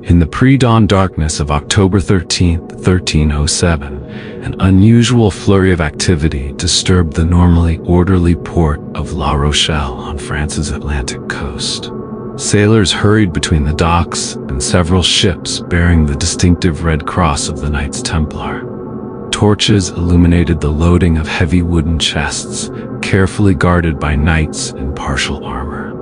In the pre-dawn darkness of October 13, 1307, an unusual flurry of activity disturbed the normally orderly port of La Rochelle on France's Atlantic coast. Sailors hurried between the docks and several ships bearing the distinctive red cross of the Knights Templar. Torches illuminated the loading of heavy wooden chests, carefully guarded by knights in partial armor.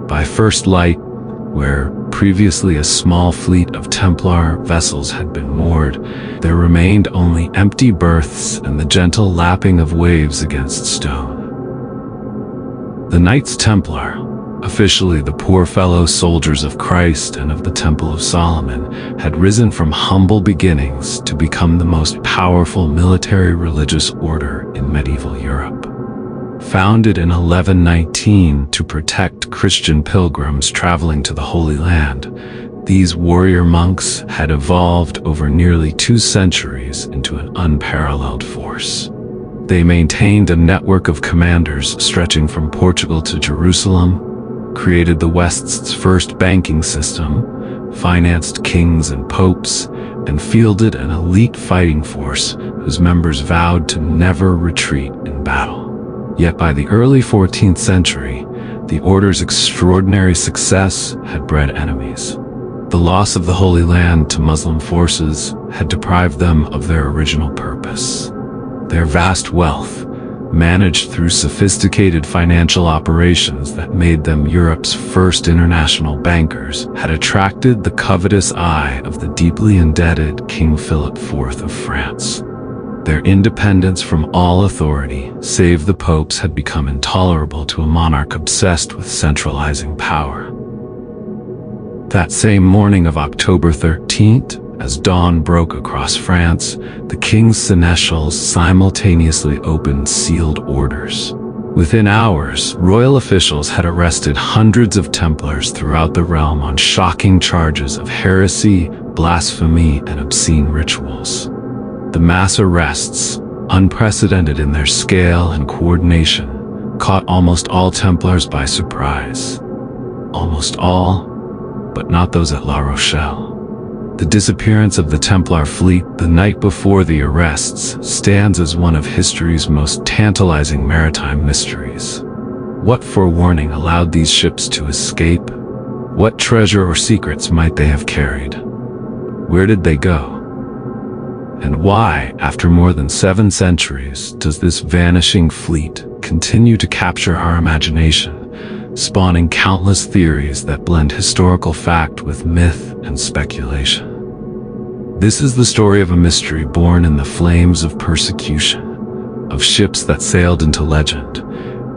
By first light, where previously a small fleet of Templar vessels had been moored, there remained only empty berths and the gentle lapping of waves against stone. The Knights Templar, officially the poor fellow soldiers of Christ and of the Temple of Solomon, had risen from humble beginnings to become the most powerful military religious order in medieval Europe. Founded in 1119 to protect Christian pilgrims traveling to the Holy Land, these warrior monks had evolved over nearly 2 centuries into an unparalleled force. They maintained a network of commanders stretching from Portugal to Jerusalem, created the West's first banking system, financed kings and popes, and fielded an elite fighting force whose members vowed to never retreat in battle. Yet by the early 14th century, the order's extraordinary success had bred enemies. The loss of the Holy Land to Muslim forces had deprived them of their original purpose. Their vast wealth, managed through sophisticated financial operations that made them Europe's first international bankers, had attracted the covetous eye of the deeply indebted King Philip IV of France. Their independence from all authority, save the popes, had become intolerable to a monarch obsessed with centralizing power. That same morning of October 13th, as dawn broke across France, the king's seneschals simultaneously opened sealed orders. Within hours, royal officials had arrested hundreds of Templars throughout the realm on shocking charges of heresy, blasphemy, and obscene rituals. The mass arrests, unprecedented in their scale and coordination, caught almost all Templars by surprise. Almost all, but not those at La Rochelle. The disappearance of the Templar fleet the night before the arrests stands as one of history's most tantalizing maritime mysteries. What forewarning allowed these ships to escape? What treasure or secrets might they have carried? Where did they go? And why, after more than 7 centuries, does this vanishing fleet continue to capture our imagination, spawning countless theories that blend historical fact with myth and speculation? This is the story of a mystery born in the flames of persecution, of ships that sailed into legend,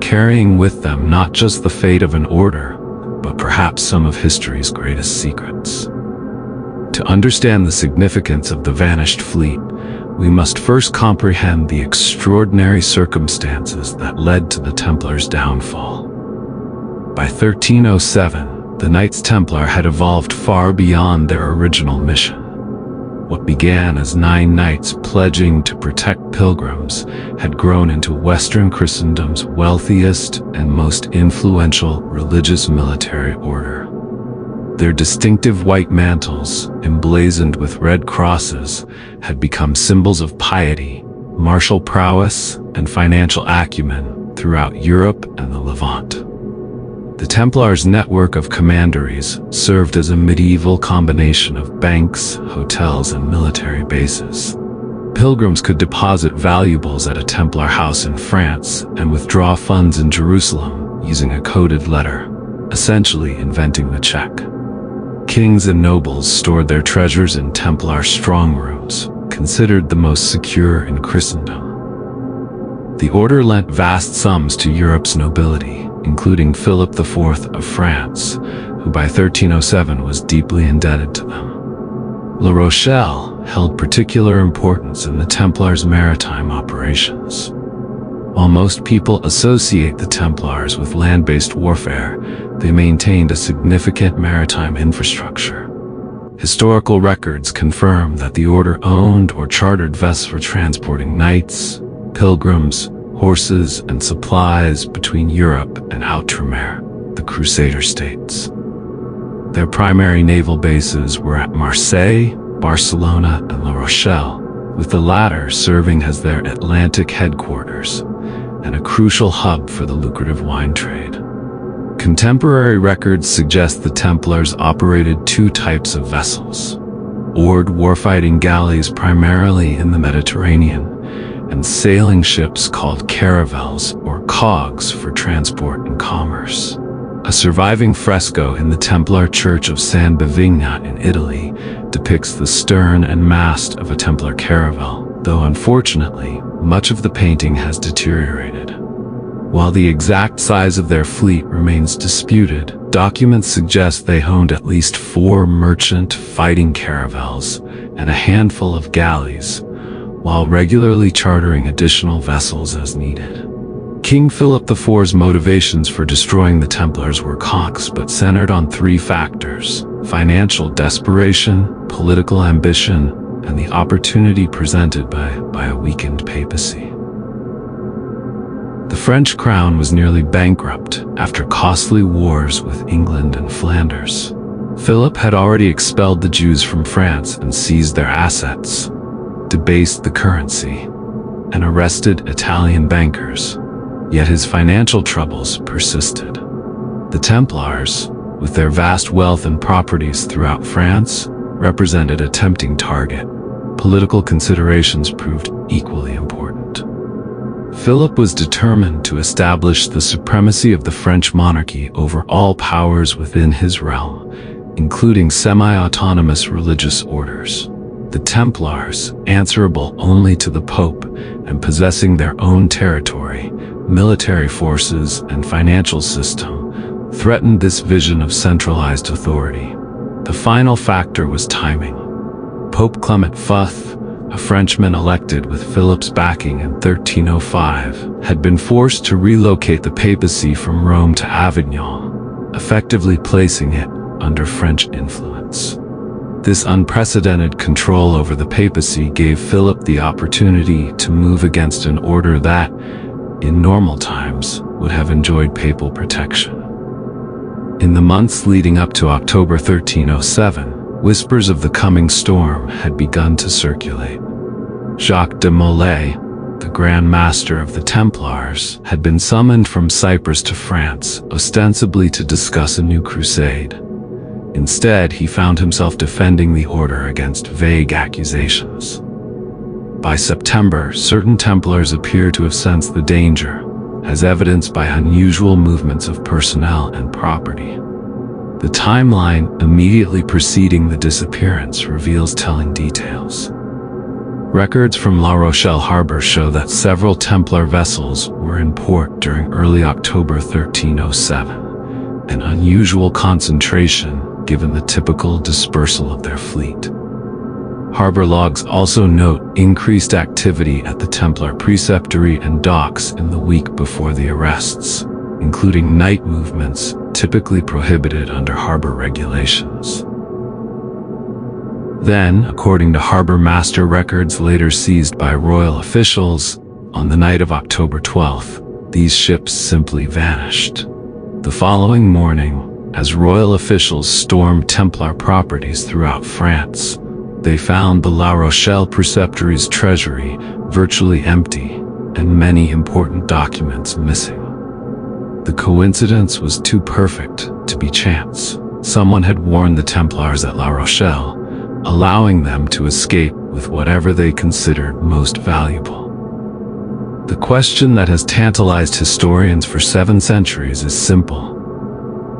carrying with them not just the fate of an order, but perhaps some of history's greatest secrets. To understand the significance of the vanished fleet, we must first comprehend the extraordinary circumstances that led to the Templars' downfall. By 1307, the Knights Templar had evolved far beyond their original mission. What began as 9 knights pledging to protect pilgrims had grown into Western Christendom's wealthiest and most influential religious military order. Their distinctive white mantles, emblazoned with red crosses, had become symbols of piety, martial prowess, and financial acumen throughout Europe and the Levant. The Templars' network of commanderies served as a medieval combination of banks, hotels, and military bases. Pilgrims could deposit valuables at a Templar house in France and withdraw funds in Jerusalem using a coded letter, essentially inventing the check. Kings and nobles stored their treasures in Templar strong rooms, considered the most secure in Christendom. The order lent vast sums to Europe's nobility, including Philip IV of France, who by 1307 was deeply indebted to them. La Rochelle held particular importance in the Templars' maritime operations. While most people associate the Templars with land-based warfare, they maintained a significant maritime infrastructure. Historical records confirm that the order owned or chartered vessels for transporting knights, pilgrims, horses, and supplies between Europe and Outremer, the Crusader states. Their primary naval bases were at Marseille, Barcelona, and La Rochelle, with the latter serving as their Atlantic headquarters and a crucial hub for the lucrative wine trade. Contemporary records suggest the Templars operated two types of vessels: oared warfighting galleys primarily in the Mediterranean, and sailing ships called caravels or cogs for transport and commerce. A surviving fresco in the Templar church of San Bevigna in Italy depicts the stern and mast of a Templar caravel, though unfortunately, much of the painting has deteriorated. While the exact size of their fleet remains disputed, documents suggest they owned at least 4 merchant fighting caravels and a handful of galleys, while regularly chartering additional vessels as needed. King Philip IV's motivations for destroying the Templars were complex but centered on 3 factors: financial desperation, political ambition, and the opportunity presented by a weakened papacy. The French crown was nearly bankrupt after costly wars with England and Flanders. Philip had already expelled the Jews from France and seized their assets, debased the currency, and arrested Italian bankers. Yet his financial troubles persisted. The Templars, with their vast wealth and properties throughout France, represented a tempting target. Political considerations proved equally important. Philip was determined to establish the supremacy of the French monarchy over all powers within his realm, including semi-autonomous religious orders. The Templars, answerable only to the Pope and possessing their own territory, military forces, and financial system, threatened this vision of centralized authority. The final factor was timing. Pope Clement V, a Frenchman elected with Philip's backing in 1305, had been forced to relocate the papacy from Rome to Avignon, effectively placing it under French influence. This unprecedented control over the papacy gave Philip the opportunity to move against an order that, in normal times, would have enjoyed papal protection. In the months leading up to October 1307, whispers of the coming storm had begun to circulate. Jacques de Molay, the Grand Master of the Templars, had been summoned from Cyprus to France, ostensibly to discuss a new crusade. Instead, he found himself defending the order against vague accusations. By September, certain Templars appear to have sensed the danger, as evidenced by unusual movements of personnel and property. The timeline immediately preceding the disappearance reveals telling details. Records from La Rochelle harbor show that several Templar vessels were in port during early October 1307, an unusual concentration given the typical dispersal of their fleet. Harbor logs also note increased activity at the Templar preceptory and docks in the week before the arrests, including night movements typically prohibited under harbor regulations. Then, according to harbor master records later seized by royal officials, on the night of October 12th, these ships simply vanished. The following morning, as royal officials stormed Templar properties throughout France, they found the La Rochelle preceptory's treasury virtually empty and many important documents missing. The coincidence was too perfect to be chance. Someone had warned the Templars at La Rochelle, allowing them to escape with whatever they considered most valuable. The question that has tantalized historians for 7 centuries is simple.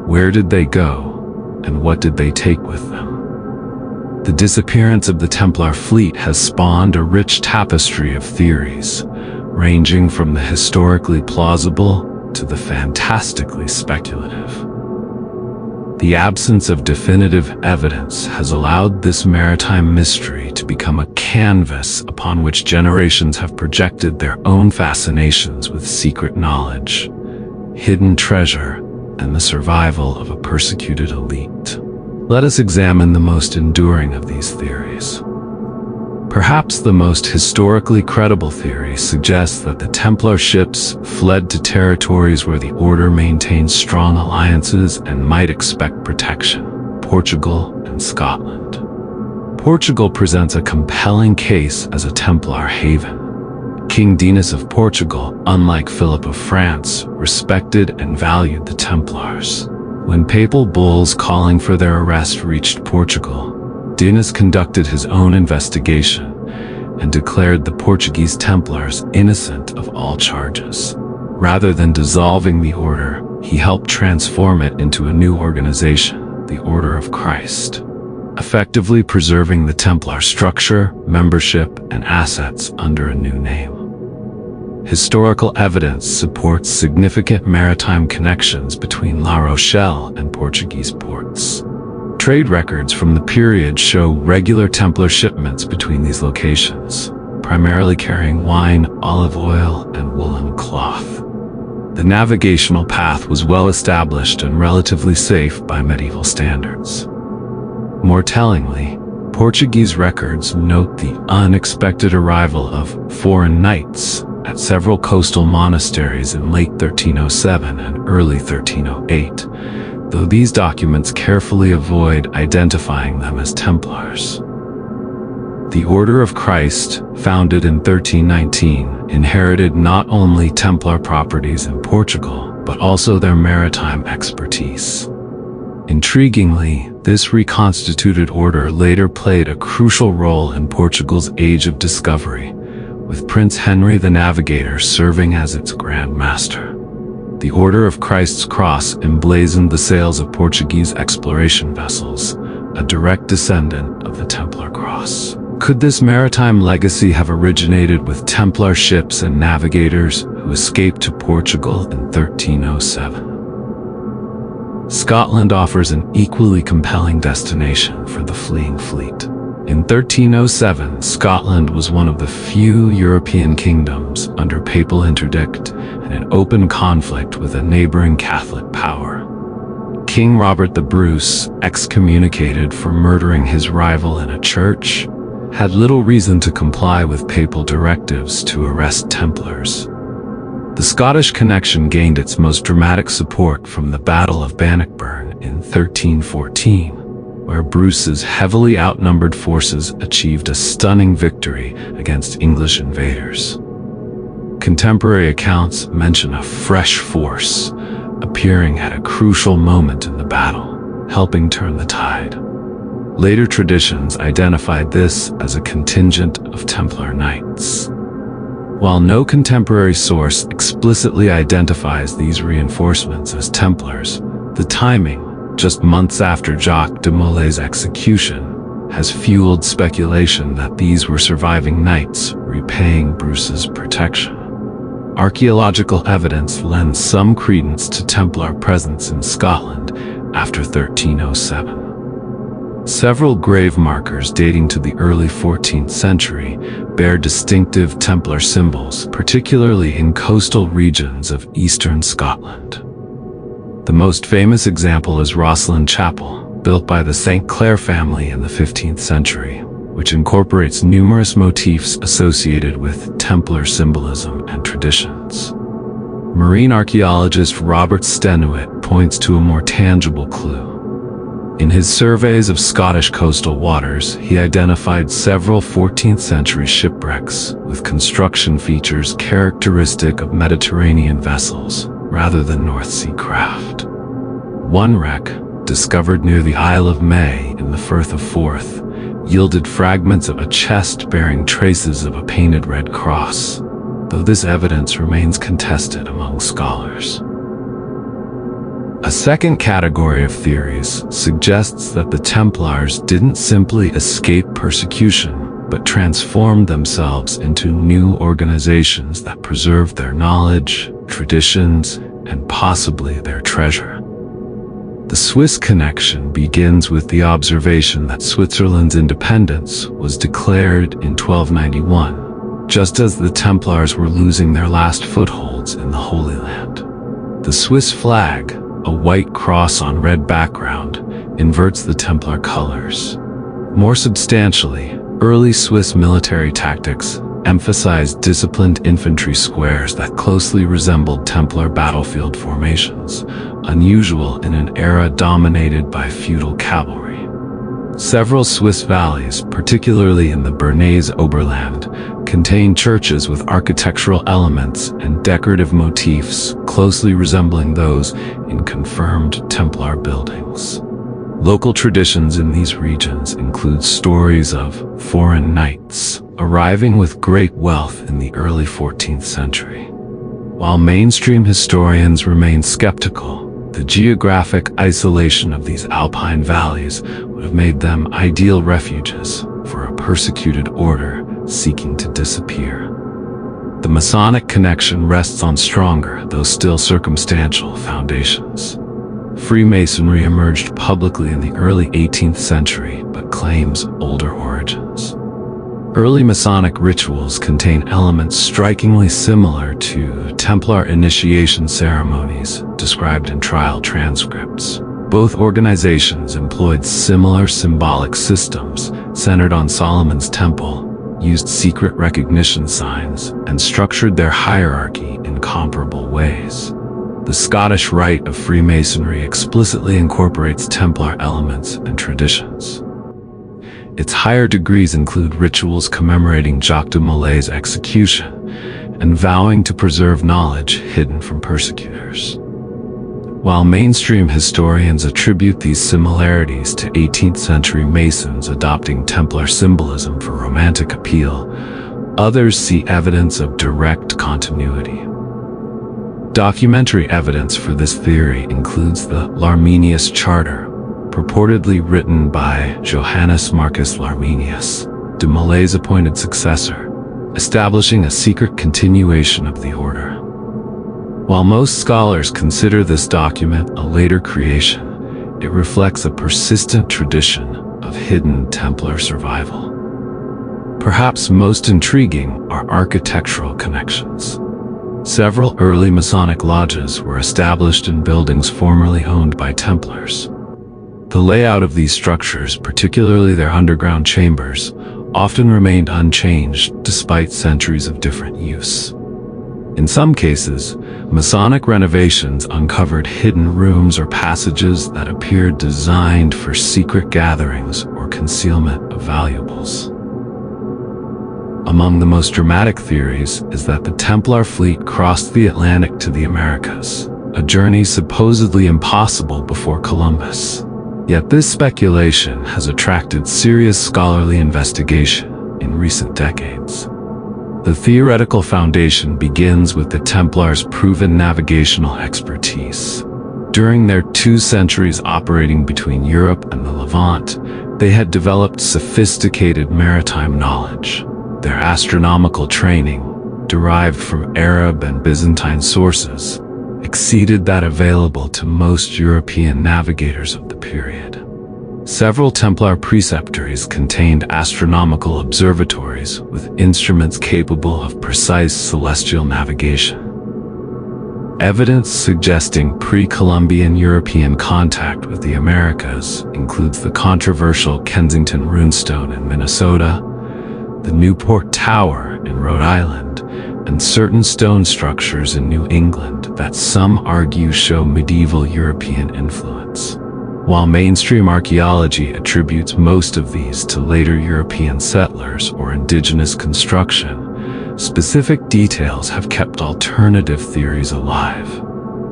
Where did they go, and what did they take with them? The disappearance of the Templar fleet has spawned a rich tapestry of theories, ranging from the historically plausible to the fantastically speculative. The absence of definitive evidence has allowed this maritime mystery to become a canvas upon which generations have projected their own fascinations with secret knowledge, hidden treasure, and the survival of a persecuted elite. Let us examine the most enduring of these theories. Perhaps the most historically credible theory suggests that the Templar ships fled to territories where the order maintained strong alliances and might expect protection. Portugal and Scotland. Portugal presents a compelling case as a Templar haven. King Dinas of Portugal, unlike Philip of France, respected and valued the Templars. When papal bulls calling for their arrest reached Portugal, Dinas conducted his own investigation and declared the Portuguese Templars innocent of all charges. Rather than dissolving the order, he helped transform it into a new organization, the Order of Christ, effectively preserving the Templar structure, membership, and assets under a new name. Historical evidence supports significant maritime connections between La Rochelle and Portuguese ports. Trade records from the period show regular Templar shipments between these locations, primarily carrying wine, olive oil, and woolen cloth. The navigational path was well established and relatively safe by medieval standards. More tellingly, Portuguese records note the unexpected arrival of foreign knights at several coastal monasteries in late 1307 and early 1308, though these documents carefully avoid identifying them as Templars. The Order of Christ, founded in 1319, inherited not only Templar properties in Portugal, but also their maritime expertise. Intriguingly, this reconstituted order later played a crucial role in Portugal's Age of Discovery, with Prince Henry the Navigator serving as its Grand Master. The Order of Christ's cross emblazoned the sails of Portuguese exploration vessels, a direct descendant of the Templar cross. Could this maritime legacy have originated with Templar ships and navigators who escaped to Portugal in 1307? Scotland offers an equally compelling destination for the fleeing fleet. In 1307, Scotland was one of the few European kingdoms under papal interdict and in open conflict with a neighboring Catholic power. King Robert the Bruce, excommunicated for murdering his rival in a church, had little reason to comply with papal directives to arrest Templars. The Scottish connection gained its most dramatic support from the Battle of Bannockburn in 1314, where Bruce's heavily outnumbered forces achieved a stunning victory against English invaders. Contemporary accounts mention a fresh force appearing at a crucial moment in the battle, helping turn the tide. Later traditions identified this as a contingent of Templar knights. While no contemporary source explicitly identifies these reinforcements as Templars, the timing, just months after Jacques de Molay's execution, has fueled speculation that these were surviving knights repaying Bruce's protection. Archaeological evidence lends some credence to Templar presence in Scotland after 1307. Several grave markers dating to the early 14th century bear distinctive Templar symbols, particularly in coastal regions of eastern Scotland. The most famous example is Rochelle Chapel, built by the St. Clair family in the 15th century, which incorporates numerous motifs associated with Templar symbolism and traditions. Marine archaeologist Robert Stenuit points to a more tangible clue. In his surveys of Scottish coastal waters, he identified several 14th century shipwrecks with construction features characteristic of Mediterranean vessels rather than North Sea craft. One wreck, discovered near the Isle of May in the Firth of Forth, yielded fragments of a chest bearing traces of a painted red cross, though this evidence remains contested among scholars. A second category of theories suggests that the Templars didn't simply escape persecution, but transformed themselves into new organizations that preserved their knowledge, traditions, and possibly their treasure. The Swiss connection begins with the observation that Switzerland's independence was declared in 1291, just as the Templars were losing their last footholds in the Holy Land. The Swiss flag, a white cross on red background, inverts the Templar colors. More substantially, early Swiss military tactics emphasized disciplined infantry squares that closely resembled Templar battlefield formations, unusual in an era dominated by feudal cavalry. Several Swiss valleys, particularly in the Bernese Oberland, contain churches with architectural elements and decorative motifs closely resembling those in confirmed Templar buildings. Local traditions in these regions include stories of foreign knights arriving with great wealth in the early 14th century. While mainstream historians remain skeptical, the geographic isolation of these alpine valleys would have made them ideal refuges for a persecuted order seeking to disappear. The Masonic connection rests on stronger, though still circumstantial, foundations. Freemasonry emerged publicly in the early 18th century, but claims older origins. Early Masonic rituals contain elements strikingly similar to Templar initiation ceremonies described in trial transcripts. Both organizations employed similar symbolic systems centered on Solomon's Temple, used secret recognition signs, and structured their hierarchy in comparable ways. The Scottish Rite of Freemasonry explicitly incorporates Templar elements and traditions. Its higher degrees include rituals commemorating Jacques de Molay's execution and vowing to preserve knowledge hidden from persecutors. While mainstream historians attribute these similarities to 18th century Masons adopting Templar symbolism for romantic appeal, others see evidence of direct continuity. Documentary evidence for this theory includes the L'arminius Charter, purportedly written by Johannes Marcus Larminius, de Molay's appointed successor, establishing a secret continuation of the order. While most scholars consider this document a later creation, it reflects a persistent tradition of hidden Templar survival. Perhaps most intriguing are architectural connections. Several early Masonic lodges were established in buildings formerly owned by Templars. The layout of these structures, particularly their underground chambers, often remained unchanged despite centuries of different use. In some cases, Masonic renovations uncovered hidden rooms or passages that appeared designed for secret gatherings or concealment of valuables. Among the most dramatic theories is that the Templar fleet crossed the Atlantic to the Americas, a journey supposedly impossible before Columbus. Yet this speculation has attracted serious scholarly investigation in recent decades. The theoretical foundation begins with the Templars' proven navigational expertise. During their 2 centuries operating between Europe and the Levant, they had developed sophisticated maritime knowledge. Their astronomical training, derived from Arab and Byzantine sources, exceeded that available to most European navigators of the period. Several Templar preceptories contained astronomical observatories with instruments capable of precise celestial navigation. Evidence suggesting pre-Columbian European contact with the Americas includes the controversial Kensington runestone in Minnesota, the Newport Tower in Rhode Island, and certain stone structures in New England that some argue show medieval European influence. While mainstream archaeology attributes most of these to later European settlers or indigenous construction, specific details have kept alternative theories alive.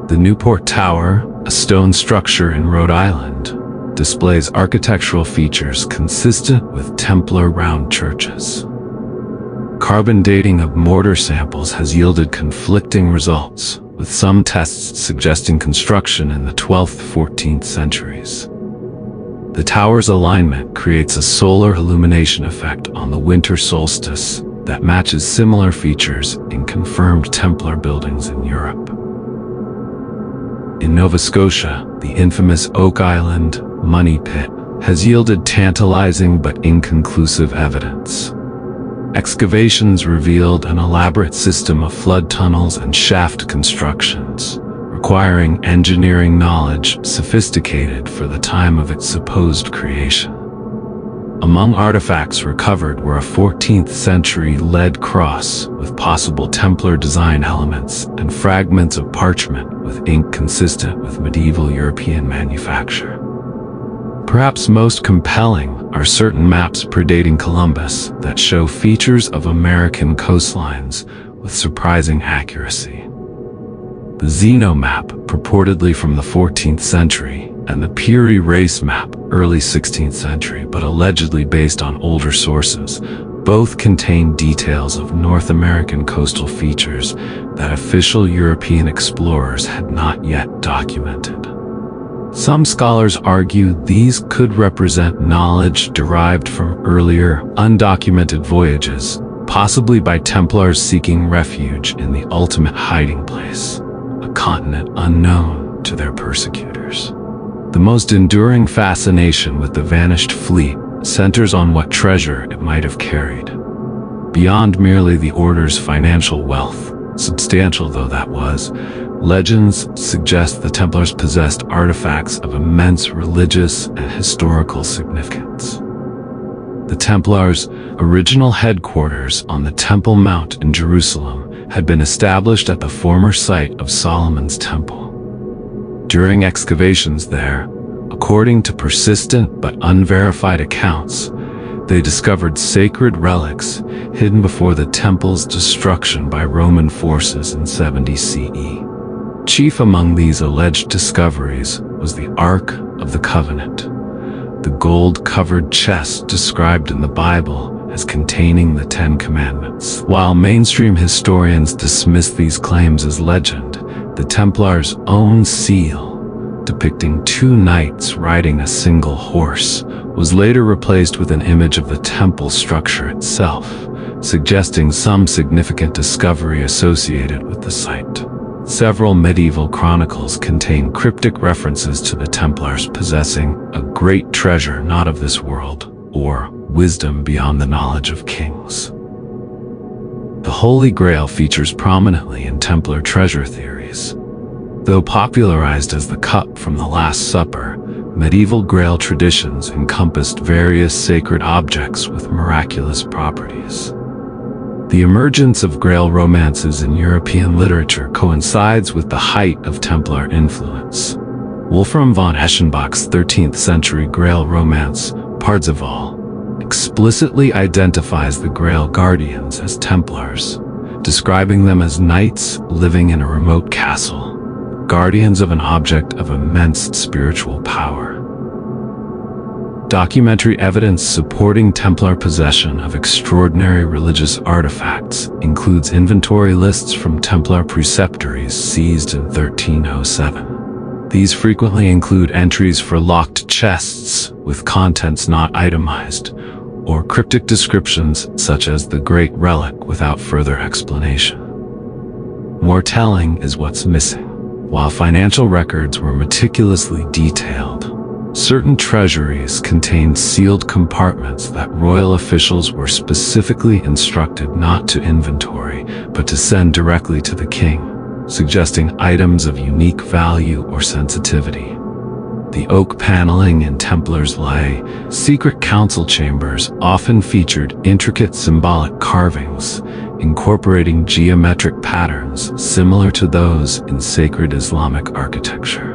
The Newport Tower, a stone structure in Rhode Island, displays architectural features consistent with Templar round churches. Carbon dating of mortar samples has yielded conflicting results, with some tests suggesting construction in the 12th–14th centuries. The tower's alignment creates a solar illumination effect on the winter solstice that matches similar features in confirmed Templar buildings in Europe. In Nova Scotia, the infamous Oak Island Money Pit has yielded tantalizing but inconclusive evidence. Excavations revealed an elaborate system of flood tunnels and shaft constructions, requiring engineering knowledge sophisticated for the time of its supposed creation. Among artifacts recovered were a 14th century lead cross with possible Templar design elements and fragments of parchment with ink consistent with medieval European manufacture. Perhaps most compelling are certain maps predating Columbus that show features of American coastlines with surprising accuracy. The Zeno map, purportedly from the 14th century, and the Peary race map, early 16th century, but allegedly based on older sources, both contain details of North American coastal features that official European explorers had not yet documented. Some scholars argue these could represent knowledge derived from earlier, undocumented voyages, possibly by Templars seeking refuge in the ultimate hiding place, a continent unknown to their persecutors. The most enduring fascination with the vanished fleet centers on what treasure it might have carried. Beyond merely the order's financial wealth, substantial though that was, legends suggest the Templars possessed artifacts of immense religious and historical significance. The Templars' original headquarters on the Temple Mount in Jerusalem had been established at the former site of Solomon's Temple. During excavations there, according to persistent but unverified accounts, they discovered sacred relics hidden before the temple's destruction by Roman forces in 70 CE. Chief among these alleged discoveries was the Ark of the Covenant, the gold-covered chest described in the Bible as containing the Ten Commandments. While mainstream historians dismiss these claims as legend, the Templars' own seal, depicting two knights riding a single horse, was later replaced with an image of the temple structure itself, suggesting some significant discovery associated with the site. Several medieval chronicles contain cryptic references to the Templars possessing a great treasure not of this world, or wisdom beyond the knowledge of kings. The Holy Grail features prominently in Templar treasure theories. Though popularized as the cup from the Last Supper, medieval Grail traditions encompassed various sacred objects with miraculous properties. The emergence of Grail romances in European literature coincides with the height of Templar influence. Wolfram von Eschenbach's 13th century Grail romance, Parzival, explicitly identifies the Grail guardians as Templars, describing them as knights living in a remote castle, guardians of an object of immense spiritual power. Documentary evidence supporting Templar possession of extraordinary religious artifacts includes inventory lists from Templar preceptories seized in 1307. These frequently include entries for locked chests with contents not itemized, or cryptic descriptions such as the Great Relic without further explanation. More telling is what's missing. While financial records were meticulously detailed, certain treasuries contained sealed compartments that royal officials were specifically instructed not to inventory, but to send directly to the king, suggesting items of unique value or sensitivity. The oak paneling in Templars' lay, secret council chambers often featured intricate symbolic carvings, incorporating geometric patterns similar to those in sacred Islamic architecture,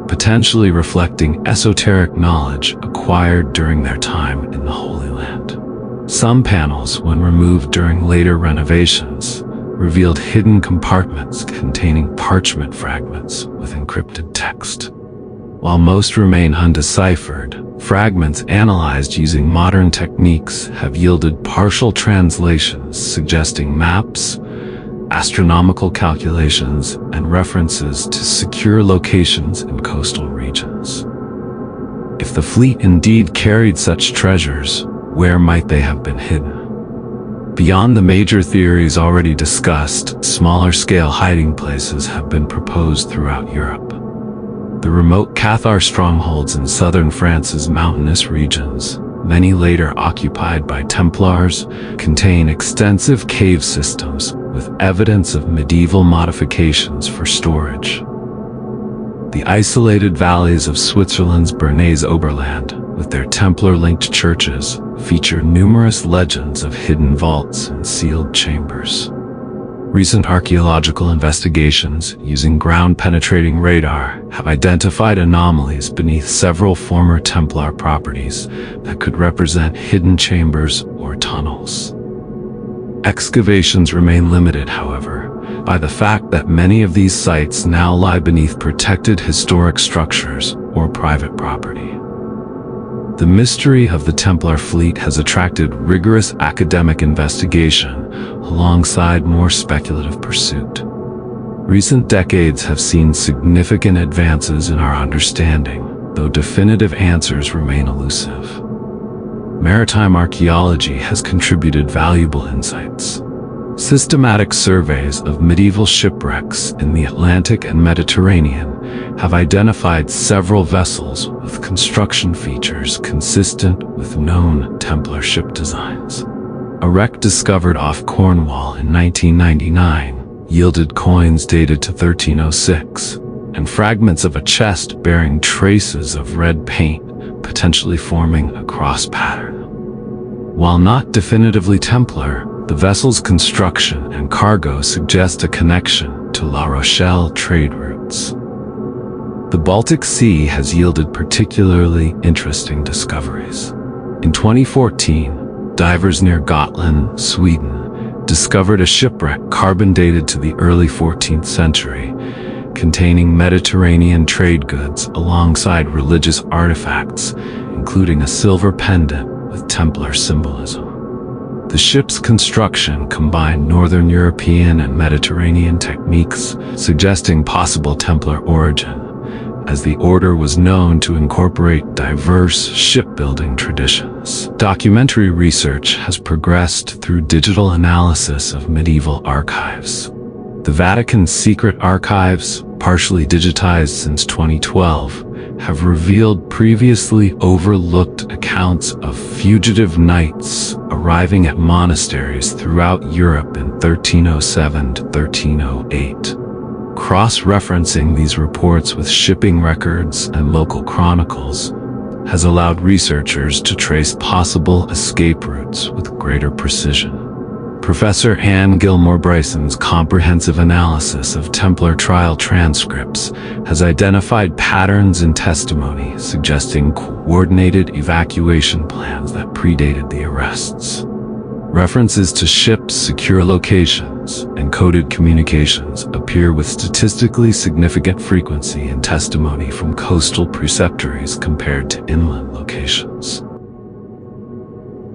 potentially reflecting esoteric knowledge acquired during their time in the Holy Land. Some panels, when removed during later renovations, revealed hidden compartments containing parchment fragments with encrypted text. While most remain undeciphered, fragments analyzed using modern techniques have yielded partial translations suggesting maps, astronomical calculations, and references to secure locations in coastal regions. If the fleet indeed carried such treasures, where might they have been hidden? Beyond the major theories already discussed, smaller-scale hiding places have been proposed throughout Europe. The remote Cathar strongholds in southern France's mountainous regions, many later occupied by Templars, contain extensive cave systems with evidence of medieval modifications for storage. The isolated valleys of Switzerland's Bernese Oberland, with their Templar-linked churches, feature numerous legends of hidden vaults and sealed chambers. Recent archaeological investigations using ground-penetrating radar have identified anomalies beneath several former Templar properties that could represent hidden chambers or tunnels. Excavations remain limited, however, by the fact that many of these sites now lie beneath protected historic structures or private property. The mystery of the Templar fleet has attracted rigorous academic investigation alongside more speculative pursuit. Recent decades have seen significant advances in our understanding, though definitive answers remain elusive. Maritime archaeology has contributed valuable insights. Systematic surveys of medieval shipwrecks in the Atlantic and Mediterranean have identified several vessels with construction features consistent with known Templar ship designs. A wreck discovered off Cornwall in 1999 yielded coins dated to 1306, and fragments of a chest bearing traces of red paint, potentially forming a cross pattern. While not definitively Templar, the vessel's construction and cargo suggest a connection to La Rochelle trade routes. The Baltic Sea has yielded particularly interesting discoveries. In 2014, divers near Gotland, Sweden, discovered a shipwreck carbon-dated to the early 14th century, containing Mediterranean trade goods alongside religious artifacts, including a silver pendant with Templar symbolism. The ship's construction combined Northern European and Mediterranean techniques, suggesting possible Templar origin, as the order was known to incorporate diverse shipbuilding traditions. Documentary research has progressed through digital analysis of medieval archives. The Vatican's secret archives, partially digitized since 2012, have revealed previously overlooked accounts of fugitive knights arriving at monasteries throughout Europe in 1307 to 1308. Cross-referencing these reports with shipping records and local chronicles has allowed researchers to trace possible escape routes with greater precision. Professor Anne Gilmore Bryson's comprehensive analysis of Templar trial transcripts has identified patterns in testimony suggesting coordinated evacuation plans that predated the arrests. References to ships' secure locations and coded communications appear with statistically significant frequency in testimony from coastal preceptories compared to inland locations.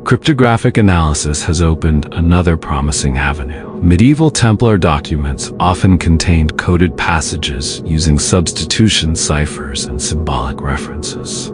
Cryptographic analysis has opened another promising avenue. Medieval Templar documents often contained coded passages using substitution ciphers and symbolic references.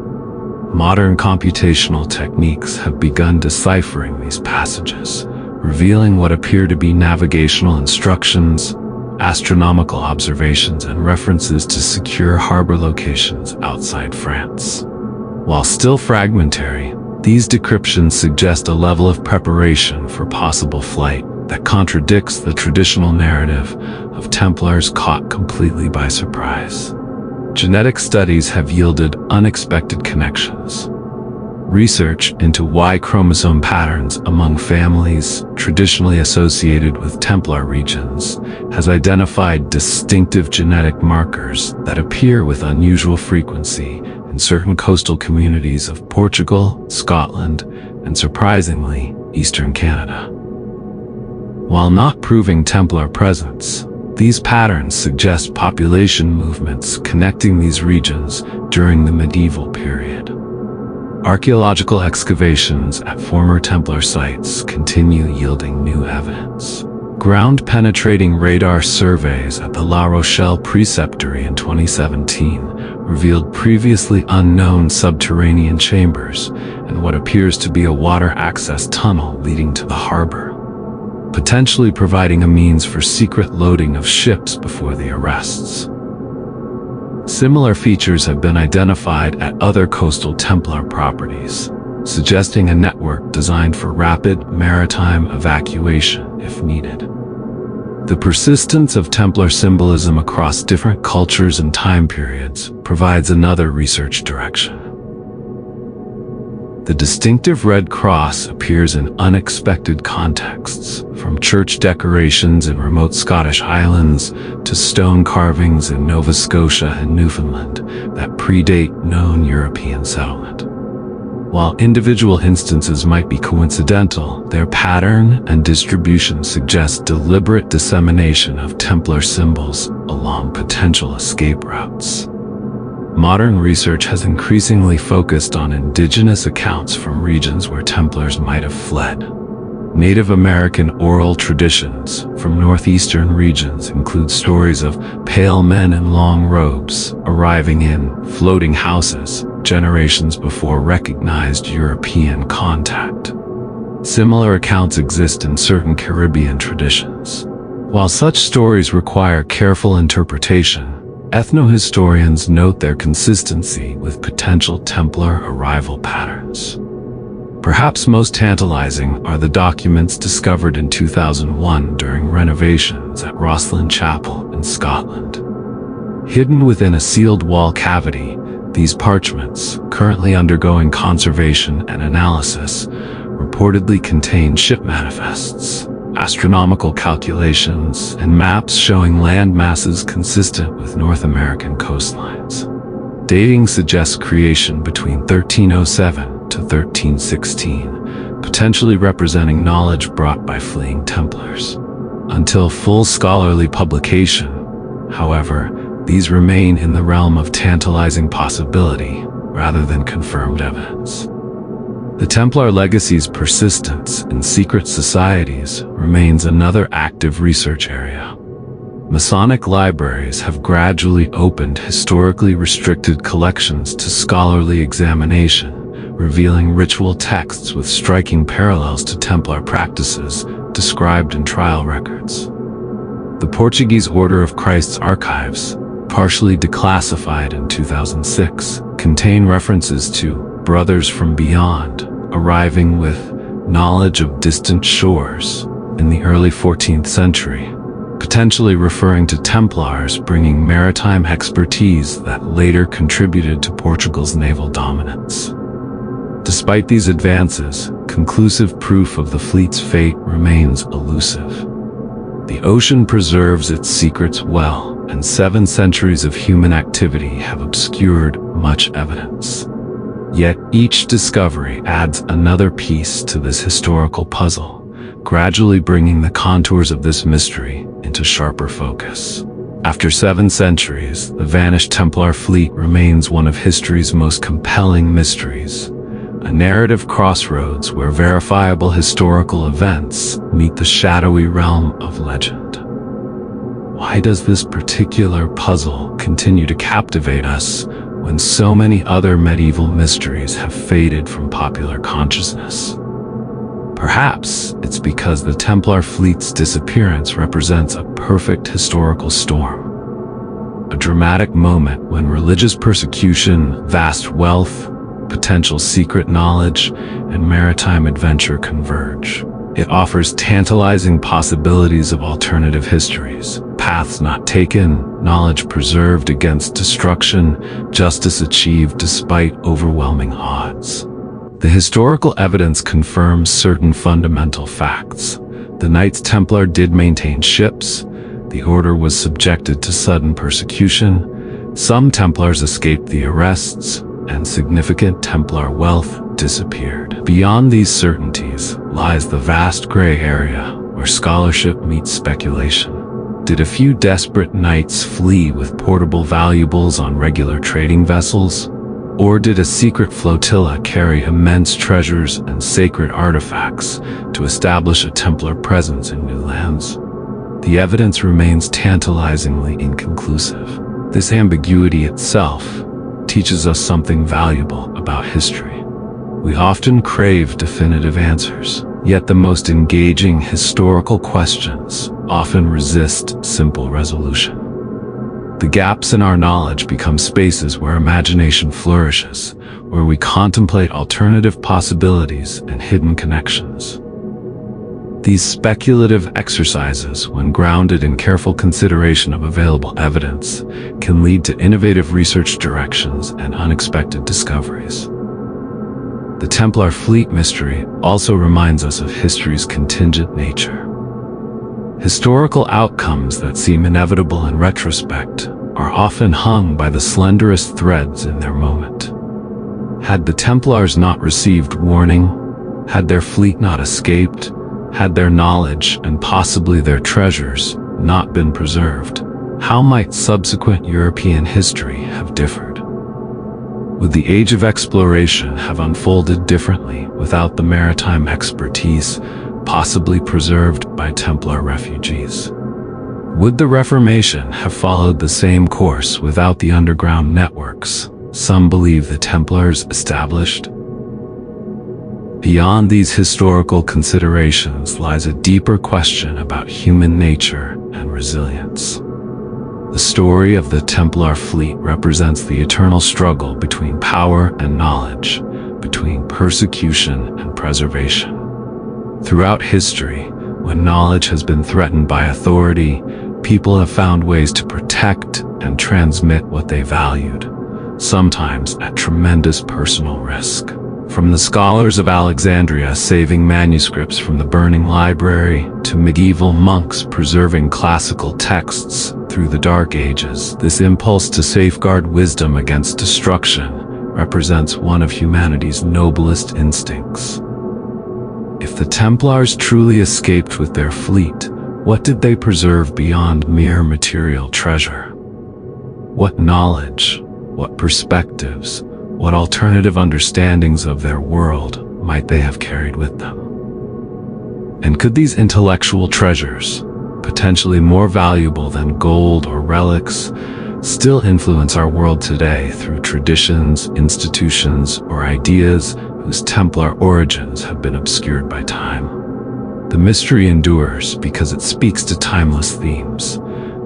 Modern computational techniques have begun deciphering these passages, revealing what appear to be navigational instructions, astronomical observations, and references to secure harbor locations outside France. While still fragmentary, these decryptions suggest a level of preparation for possible flight that contradicts the traditional narrative of Templars caught completely by surprise. Genetic studies have yielded unexpected connections. Research into Y chromosome patterns among families traditionally associated with Templar regions has identified distinctive genetic markers that appear with unusual frequency in certain coastal communities of Portugal, Scotland, and surprisingly, eastern Canada. While not proving Templar presence, these patterns suggest population movements connecting these regions during the medieval period. Archaeological excavations at former Templar sites continue yielding new evidence. Ground-penetrating radar surveys at the La Rochelle Preceptory in 2017 revealed previously unknown subterranean chambers and what appears to be a water access tunnel leading to the harbor, potentially providing a means for secret loading of ships before the arrests. Similar features have been identified at other coastal Templar properties, suggesting a network designed for rapid maritime evacuation if needed. The persistence of Templar symbolism across different cultures and time periods provides another research direction. The distinctive red cross appears in unexpected contexts, from church decorations in remote Scottish Highlands to stone carvings in Nova Scotia and Newfoundland that predate known European settlement. While individual instances might be coincidental, their pattern and distribution suggest deliberate dissemination of Templar symbols along potential escape routes. Modern research has increasingly focused on indigenous accounts from regions where Templars might have fled. Native American oral traditions from northeastern regions include stories of pale men in long robes arriving in floating houses generations before recognized European contact. Similar accounts exist in certain Caribbean traditions. While such stories require careful interpretation, ethnohistorians note their consistency with potential Templar arrival patterns. Perhaps most tantalizing are the documents discovered in 2001 during renovations at Rochelle Chapel in Scotland. Hidden within a sealed wall cavity, these parchments, currently undergoing conservation and analysis, reportedly contain ship manifests, astronomical calculations, and maps showing land masses consistent with North American coastlines. Dating suggests creation between 1307 to 1316, potentially representing knowledge brought by fleeing Templars. Until full scholarly publication, however, these remain in the realm of tantalizing possibility rather than confirmed evidence. The Templar legacy's persistence in secret societies remains another active research area. Masonic libraries have gradually opened historically restricted collections to scholarly examination, revealing ritual texts with striking parallels to Templar practices described in trial records. The Portuguese Order of Christ's archives, partially declassified in 2006, contain references to brothers from beyond arriving with knowledge of distant shores in the early 14th century, potentially referring to Templars bringing maritime expertise that later contributed to Portugal's naval dominance. Despite these advances, conclusive proof of the fleet's fate remains elusive. The ocean preserves its secrets well, and 7 centuries of human activity have obscured much evidence. Yet each discovery adds another piece to this historical puzzle, gradually bringing the contours of this mystery into sharper focus. After 7 centuries, the vanished Templar fleet remains one of history's most compelling mysteries, a narrative crossroads where verifiable historical events meet the shadowy realm of legend. Why does this particular puzzle continue to captivate us when so many other medieval mysteries have faded from popular consciousness? Perhaps it's because the Templar fleet's disappearance represents a perfect historical storm. A dramatic moment when religious persecution, vast wealth, potential secret knowledge, and maritime adventure converge. It offers tantalizing possibilities of alternative histories, paths not taken, knowledge preserved against destruction, justice achieved despite overwhelming odds. The historical evidence confirms certain fundamental facts. The Knights Templar did maintain ships. The order was subjected to sudden persecution. Some Templars escaped the arrests, and significant Templar wealth disappeared. Beyond these certainties lies the vast gray area where scholarship meets speculation. Did a few desperate knights flee with portable valuables on regular trading vessels? Or did a secret flotilla carry immense treasures and sacred artifacts to establish a Templar presence in new lands? The evidence remains tantalizingly inconclusive. This ambiguity itself teaches us something valuable about history. We often crave definitive answers, yet the most engaging historical questions often resist simple resolution. The gaps in our knowledge become spaces where imagination flourishes, where we contemplate alternative possibilities and hidden connections. These speculative exercises, when grounded in careful consideration of available evidence, can lead to innovative research directions and unexpected discoveries. The Templar fleet mystery also reminds us of history's contingent nature. Historical outcomes that seem inevitable in retrospect are often hung by the slenderest threads in their moment. Had the Templars not received warning, had their fleet not escaped, had their knowledge and possibly their treasures not been preserved, how might subsequent European history have differed? Would the age of exploration have unfolded differently without the maritime expertise possibly preserved by Templar refugees? Would the Reformation have followed the same course without the underground networks some believe the Templars established? Beyond these historical considerations lies a deeper question about human nature and resilience. The story of the Templar fleet represents the eternal struggle between power and knowledge, between persecution and preservation. Throughout history, when knowledge has been threatened by authority, people have found ways to protect and transmit what they valued, sometimes at tremendous personal risk. From the scholars of Alexandria saving manuscripts from the burning library to medieval monks preserving classical texts through the Dark Ages, this impulse to safeguard wisdom against destruction represents one of humanity's noblest instincts. If the Templars truly escaped with their fleet, what did they preserve beyond mere material treasure? What knowledge, what perspectives, what alternative understandings of their world might they have carried with them? And could these intellectual treasures, potentially more valuable than gold or relics, still influence our world today through traditions, institutions, or ideas whose Templar origins have been obscured by time? The mystery endures because it speaks to timeless themes: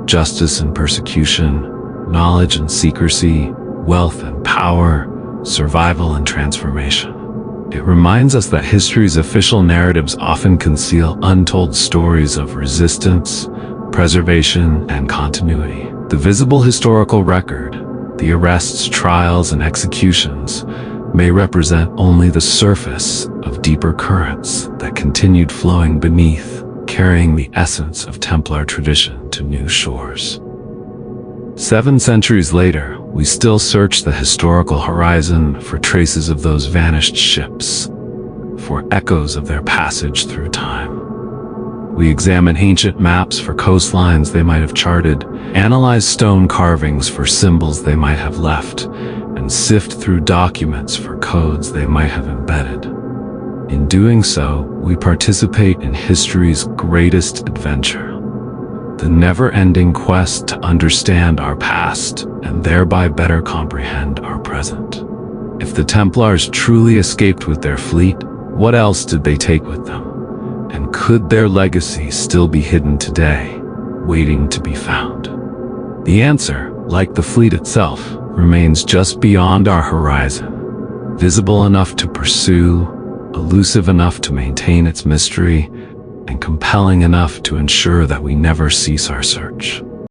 justice and persecution, knowledge and secrecy, wealth and power, survival and transformation. It reminds us that history's official narratives often conceal untold stories of resistance, preservation, and continuity. The visible historical record, the arrests, trials, and executions, may represent only the surface of deeper currents that continued flowing beneath, carrying the essence of Templar tradition to new shores. 7 centuries later, we still search the historical horizon for traces of those vanished ships, for echoes of their passage through time. We examine ancient maps for coastlines they might have charted, analyze stone carvings for symbols they might have left, and sift through documents for codes they might have embedded. In doing so, we participate in history's greatest adventure, the never-ending quest to understand our past and thereby better comprehend our present. If the Templars truly escaped with their fleet, what else did they take with them? And could their legacy still be hidden today, waiting to be found? The answer, like the fleet itself, remains just beyond our horizon, visible enough to pursue, elusive enough to maintain its mystery, and compelling enough to ensure that we never cease our search.